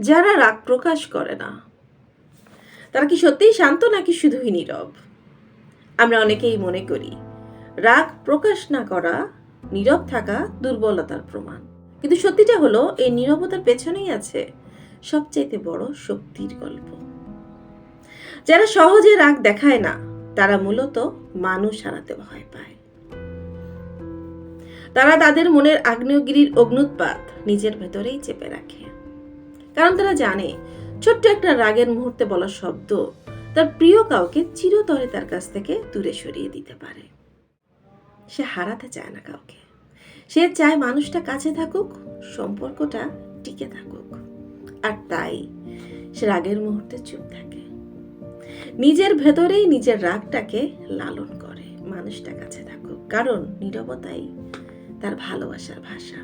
যারা রাগ প্রকাশ করে না তারা কি সত্যিই শান্ত নাকি শুধুই নীরব? আমরা অনেকেই মনে করি রাগ প্রকাশ না করা, নীরব থাকা দুর্বলতার প্রমাণ। কিন্তু সত্যিটা হলো এই নীরবতার পেছনেই আছে সবচাইতে বড় শক্তির গল্প। যারা সহজে রাগ দেখায় না তারা মূলত মানুষ হারাতে ভয় পায়। তারা তাদের মনের আগ্নেয়গিরির অগ্নুৎপাত নিজের ভেতরেই চেপে রাখে, কারণ তারা জানে ছোট্ট একটা রাগের মুহূর্তে বলা শব্দ তার প্রিয় কাউকে চিরতরে তার কাছ থেকে দূরে সরিয়ে দিতে পারে। সে হারাতে চায় না কাউকে, সে চায় মানুষটা কাছে থাকুক, সম্পর্কটা টিকে থাকুক। আর তাই সে রাগের মুহূর্তে চুপ থাকে, নিজের ভেতরেই নিজের রাগটাকে লালন করে। মানুষটা কাছে থাকুক, কারণ নীরবতাই তার ভালোবাসার ভাষা।